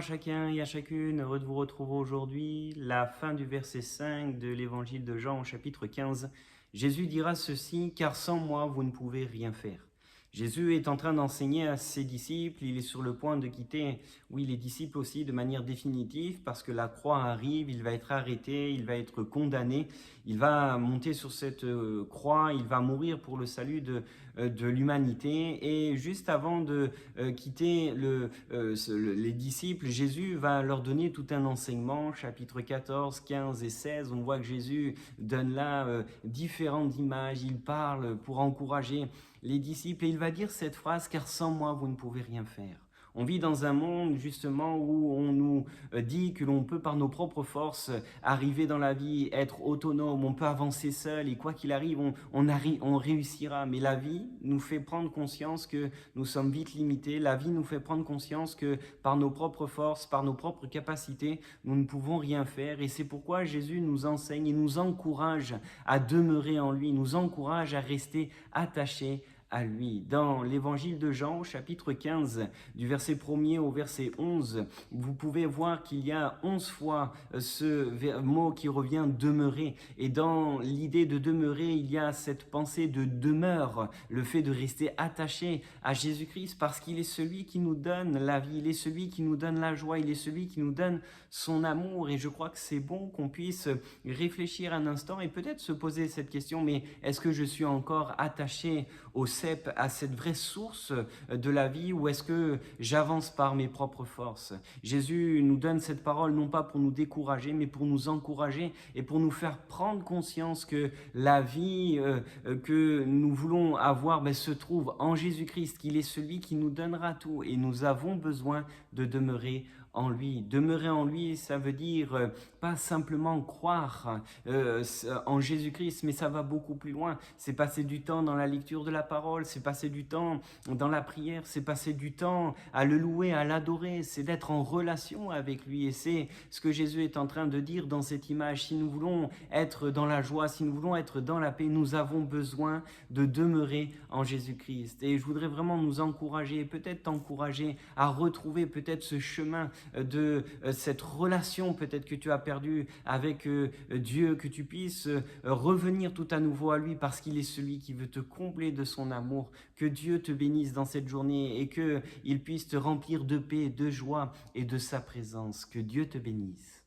chacun et à chacune, heureux de vous retrouver aujourd'hui. La fin du verset 5 de l'évangile de Jean au chapitre 15. Jésus dira ceci, car sans moi vous ne pouvez rien faire. Jésus est en train d'enseigner à ses disciples, il est sur le point de quitter, oui, les disciples aussi de manière définitive, parce que la croix arrive, il va être arrêté, il va être condamné, il va monter sur cette croix, il va mourir pour le salut de l'humanité. Et juste avant de quitter les disciples, Jésus va leur donner tout un enseignement, chapitre 14, 15 et 16. On voit que Jésus donne là différentes images, il parle pour encourager les disciples et il va dire cette phrase, car sans moi vous ne pouvez rien faire. On vit dans un monde justement où on nous dit que l'on peut par nos propres forces arriver dans la vie, être autonome, on peut avancer seul et quoi qu'il arrive, on réussira. Mais la vie nous fait prendre conscience que nous sommes vite limités, la vie nous fait prendre conscience que par nos propres forces, par nos propres capacités, nous ne pouvons rien faire. Et c'est pourquoi Jésus nous enseigne et nous encourage à demeurer en lui, nous encourage à rester attachés à lui. Dans l'évangile de Jean, chapitre 15, du verset 1er au verset 11, vous pouvez voir qu'il y a 11 fois ce mot qui revient demeurer. Et dans l'idée de demeurer, il y a cette pensée de demeure, le fait de rester attaché à Jésus-Christ parce qu'il est celui qui nous donne la vie, il est celui qui nous donne la joie, il est celui qui nous donne son amour. Et je crois que c'est bon qu'on puisse réfléchir un instant et peut-être se poser cette question, mais est-ce que je suis encore attaché au cep, à cette vraie source de la vie, ou est-ce que j'avance par mes propres forces? Jésus nous donne cette parole non pas pour nous décourager, mais pour nous encourager et pour nous faire prendre conscience que la vie que nous voulons avoir se trouve en Jésus-Christ, qu'il est celui qui nous donnera tout et nous avons besoin de demeurer en lui. Demeurer en lui, ça veut dire pas simplement croire en Jésus-Christ, mais ça va beaucoup plus loin. C'est passer du temps dans la lecture de la parole, c'est passer du temps dans la prière, c'est passer du temps à le louer, à l'adorer, c'est d'être en relation avec lui. Et c'est ce que Jésus est en train de dire dans cette image. Si nous voulons être dans la joie, si nous voulons être dans la paix, nous avons besoin de demeurer en Jésus-Christ. Et je voudrais vraiment nous encourager, peut-être t'encourager à retrouver peut-être ce chemin de cette relation peut-être que tu as perdue avec Dieu, que tu puisses revenir tout à nouveau à lui parce qu'il est celui qui veut te combler de son amour. Que Dieu te bénisse dans cette journée et qu'il puisse te remplir de paix, de joie et de sa présence. Que Dieu te bénisse.